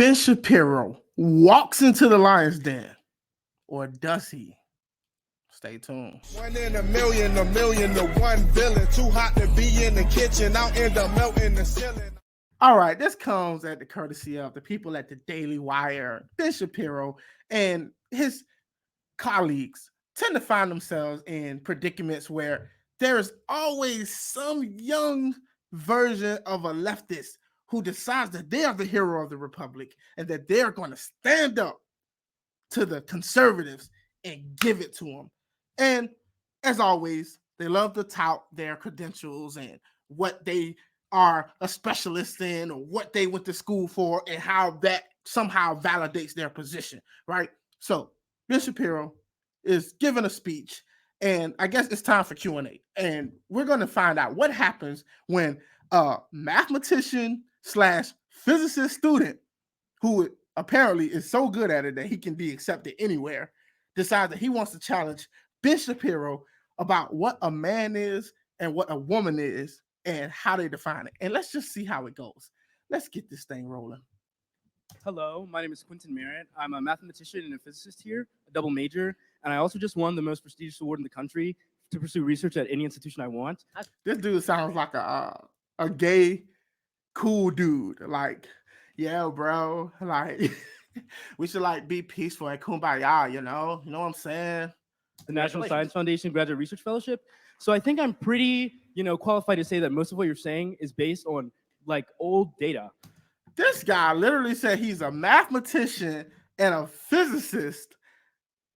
Ben Shapiro walks into the lion's den, or does he? Stay tuned. 1 in a million to one villain. Too hot to be in the kitchen, I'll end up melting the ceiling. All right, this comes at the courtesy of the people at the Daily Wire. Ben Shapiro and his colleagues tend to find themselves in predicaments where there is always some young version of a leftist who decides that they are the hero of the republic and that they're going to stand up to the conservatives and give it to them. And as always, they love to tout their credentials and what they are a specialist in or what they went to school for and how that somehow validates their position, right? So Ben Shapiro is giving a speech, and I guess it's time for Q&A. And we're going to find out what happens when a mathematician / physicist student who apparently is so good at it that he can be accepted anywhere decides that he wants to challenge Ben Shapiro about what a man is and what a woman is and how they define it. And let's just see how it goes. Let's get this thing rolling. Hello, my name is Quentin Merritt. I'm a mathematician and a physicist here, a double major, and I also just won the most prestigious award in the country to pursue research at any institution I want. This dude sounds like a gay, cool dude. Like, yeah, bro, like we should like be peaceful and kumbaya, you know what I'm saying? The National Science Foundation Graduate Research Fellowship. So I think I'm pretty, qualified to say that most of what you're saying is based on like old data. This guy literally said he's a mathematician and a physicist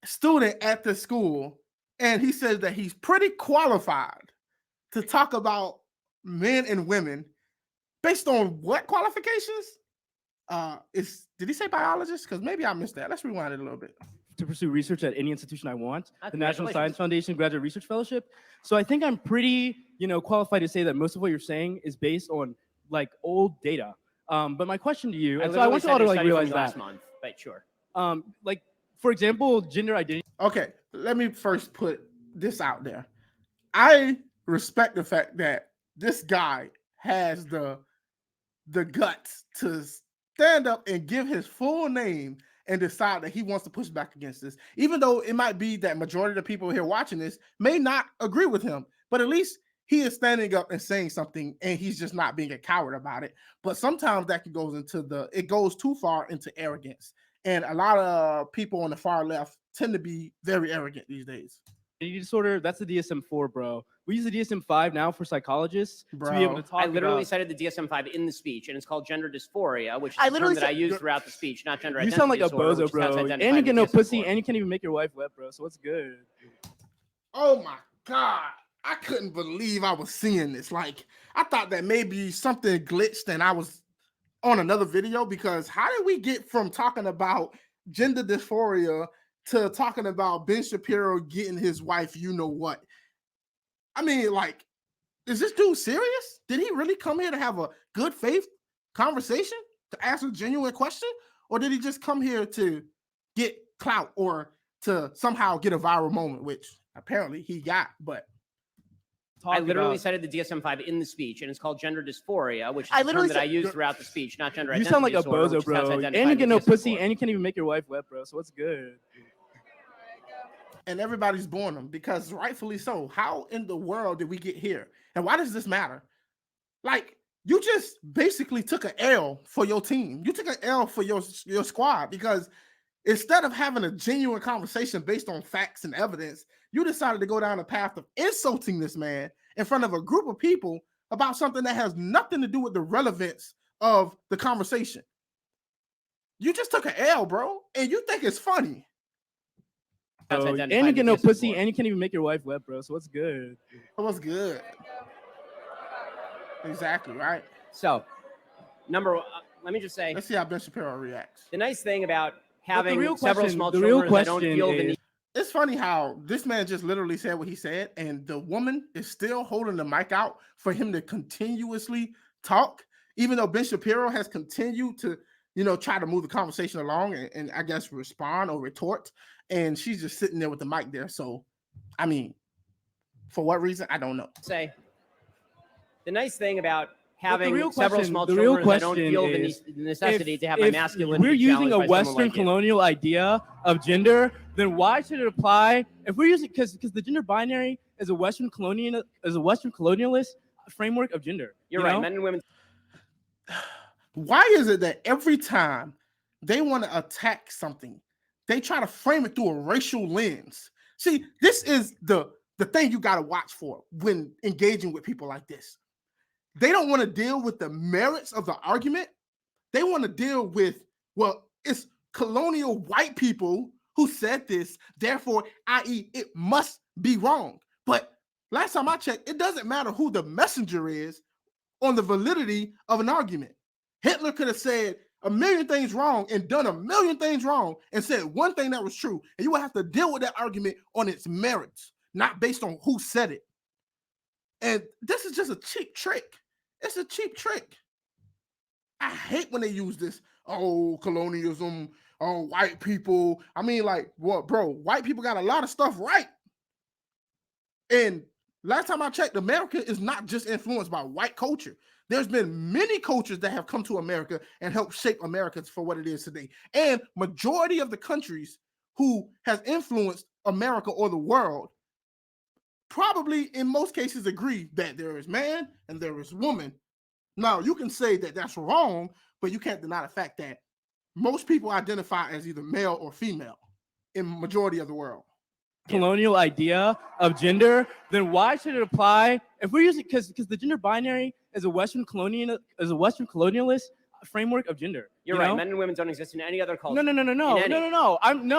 student at the school, and he says that he's pretty qualified to talk about men and women based on what qualifications? Did he say biologist? Because maybe I missed that. Let's rewind it a little bit. To pursue research at any institution I want, the National Science Foundation Graduate Research Fellowship. So I think I'm pretty, qualified to say that most of what you're saying is based on like old data. But my question to you, and so I want you all to like realize that last month, but sure. Like for example, gender identity. Okay, let me first put this out there. I respect the fact that this guy has the guts to stand up and give his full name and decide that he wants to push back against this, even though it might be that majority of the people here watching this may not agree with him, but at least he is standing up and saying something, and he's just not being a coward about it. But sometimes that it goes too far into arrogance, and a lot of people on the far left tend to be very arrogant these days. Disorder, that's the DSM-4, bro. We use the DSM-5 now for psychologists to be able to talk. I literally cited the DSM-5 in the speech, and it's called gender dysphoria, which is a term that I use throughout the speech, not gender identity disorder. You sound like a bozo, bro. And you get no pussy, and you can't even make your wife wet, bro. So what's good? Oh my God. I couldn't believe I was seeing this. Like, I thought that maybe something glitched and I was on another video, because how did we get from talking about gender dysphoria to talking about Ben Shapiro getting his wife, you know what? I mean, like, is this dude serious? Did he really come here to have a good faith conversation, to ask a genuine question? Or did he just come here to get clout or to somehow get a viral moment, which apparently he got, but I literally cited the DSM-5 in the speech, and it's called gender dysphoria, which is a term that I use throughout the speech, not gender identity disorder. You sound like a bozo, bro. And you get no pussy, and you can't even make your wife wet, bro. So what's good? And everybody's born them, because rightfully so. How in the world did we get here? And why does this matter? Like, you just basically took an L for your team. You took an L for your squad, because instead of having a genuine conversation based on facts and evidence, you decided to go down the path of insulting this man in front of a group of people about something that has nothing to do with the relevance of the conversation. You just took an L, bro, and you think it's funny. And you get no pussy, and you can't even make your wife wet, bro. So what's good? What's good? Exactly, right? So, let me just say. Let's see how Ben Shapiro reacts. The nice thing about having several small children is I don't feel the need. It's funny how this man just literally said what he said, and the woman is still holding the mic out for him to continuously talk, even though Ben Shapiro has continued to, try to move the conversation along and I guess respond or retort, and she's just sitting there with the mic there. So, I mean, for what reason? I don't know. Say, the nice thing about having several small children, I don't feel the necessity to have my masculinity. We're using a by Western like colonial idea of gender, then why should it apply? If we're using because the gender binary is a Western colonialist framework of gender. You're right, men and women. Why is it that every time they want to attack something, they try to frame it through a racial lens? See, this is the thing you got to watch for when engaging with people like this. They don't want to deal with the merits of the argument. They want to deal with, well, it's colonial white people who said this, therefore, i.e., it must be wrong. But last time I checked, it doesn't matter who the messenger is on the validity of an argument. Hitler could have said a million things wrong and done a million things wrong and said one thing that was true. And you would have to deal with that argument on its merits, not based on who said it. And this is just a cheap trick. It's a cheap trick. I hate when they use this, oh, colonialism, oh, white people. I mean, like, what, bro, white people got a lot of stuff right. And last time I checked, America is not just influenced by white culture. There's been many cultures that have come to America and helped shape America for what it is today. And majority of the countries who has influenced America or the world probably in most cases agree that there is man and there is woman. Now, you can say that that's wrong, but you can't deny the fact that most people identify as either male or female in majority of the world. Colonial idea of gender, then why should it apply? If we're using because the gender binary is a Western colonialist framework of gender. You're right. Men and women don't exist in any other culture. No.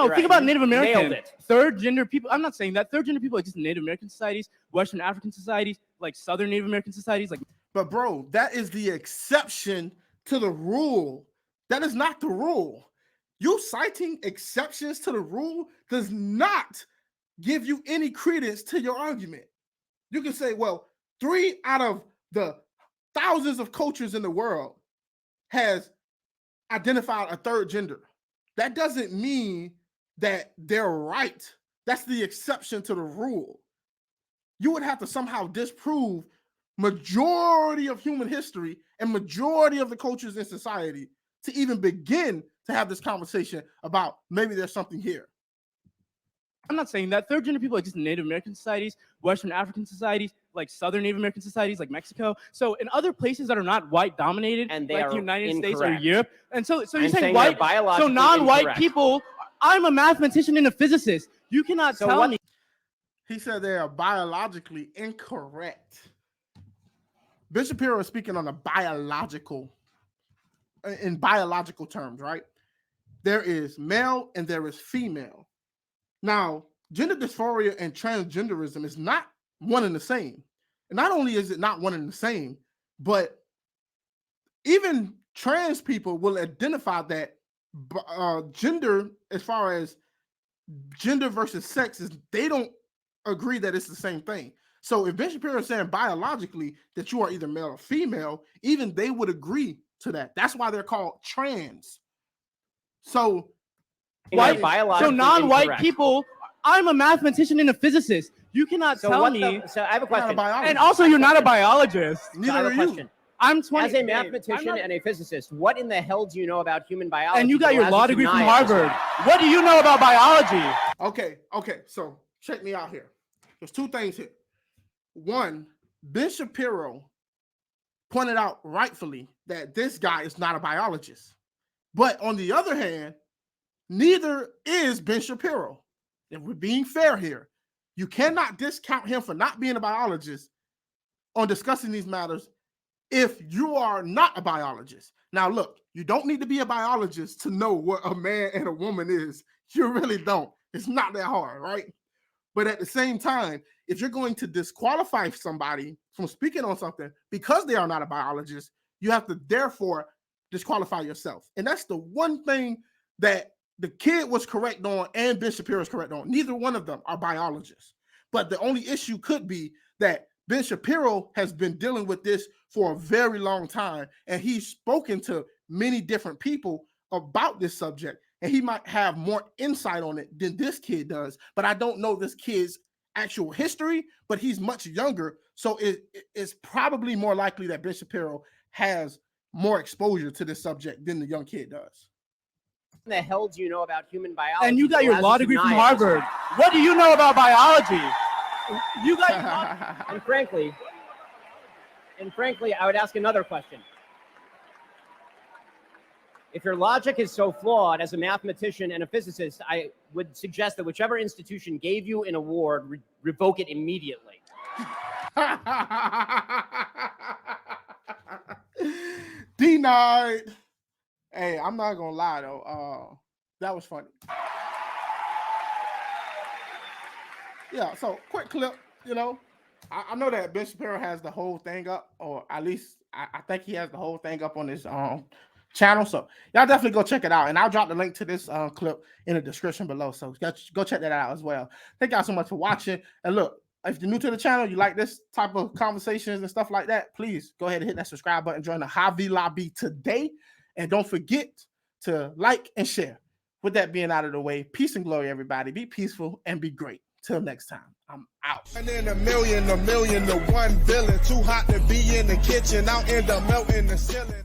Think about Native American. Nailed it. Third gender people. I'm not saying that third gender people exist in Native American societies, Western African societies, like Southern Native American societies, like. But bro, that is the exception to the rule. That is not the rule. You citing exceptions to the rule does not give you any credence to your argument. You can say, well, 3 out of the thousands of cultures in the world has identified a third gender. That doesn't mean that they're right. That's the exception to the rule. You would have to somehow disprove majority of human history and majority of the cultures in society to even begin to have this conversation about maybe there's something here. I'm not saying that third gender people exist in Native American societies, Western African societies, like Southern Native American societies, like Mexico. So in other places that are not white dominated, and they like are the United incorrect. States or Europe, and so you're I'm saying white, so non-white incorrect. people. I'm a mathematician and a physicist. You cannot tell me. He said they are biologically incorrect. Bishop Shapiro is speaking on in biological terms, right? There is male and there is female. Now, gender dysphoria and transgenderism is not one and the same. And not only is it not one and the same, but even trans people will identify that gender, as far as gender versus sex, is they don't agree that it's the same thing. So if Bishop Shapiro is saying biologically that you are either male or female, even they would agree to that. That's why they're called trans. So non-white incorrect. people. I'm a mathematician and a physicist. You cannot tell me. So I have a question. And also, you're not a biologist. Neither are you. I'm 20. As a mathematician and a physicist, what in the hell do you know about human biology? And you got your law degree from Harvard. What do you know about biology? Okay. So check me out here. There's 2 things here. One, Bishop Shapiro pointed out rightfully that this guy is not a biologist. But on the other hand, neither is Ben Shapiro. If we're being fair here, you cannot discount him for not being a biologist on discussing these matters if you are not a biologist. Now, look, you don't need to be a biologist to know what a man and a woman is. You really don't. It's not that hard, right? But at the same time, if you're going to disqualify somebody from speaking on something because they are not a biologist, you have to therefore disqualify yourself. And that's the one thing that the kid was correct on and Ben Shapiro is correct on. Neither one of them are biologists. But the only issue could be that Ben Shapiro has been dealing with this for a very long time, and he's spoken to many different people about this subject, and he might have more insight on it than this kid does. But I don't know this kid's actual history, but he's much younger So it's probably more likely that Ben Shapiro has more exposure to this subject than the young kid does. What the hell do you know about human biology? And you got your law degree from Harvard. What do you know about biology? You got and frankly, I would ask another question. If your logic is so flawed as a mathematician and a physicist, I would suggest that whichever institution gave you an award, revoke it immediately. Denied. Hey, I'm not gonna lie though. That was funny. Yeah, so quick clip, you know. I know that Ben Shapiro has the whole thing up, or at least I think he has the whole thing up on his channel. So y'all definitely go check it out. And I'll drop the link to this clip in the description below. So go check that out as well. Thank y'all so much for watching. And look, if you're new to the channel, you like this type of conversations and stuff like that, please go ahead and hit that subscribe button. Join the Javi Lobby today. And don't forget to like and share. With that being out of the way, peace and glory, everybody. Be peaceful and be great. Till next time, I'm out. And then a million to one villain. Too hot to be in the kitchen. I'll end up melting the ceiling.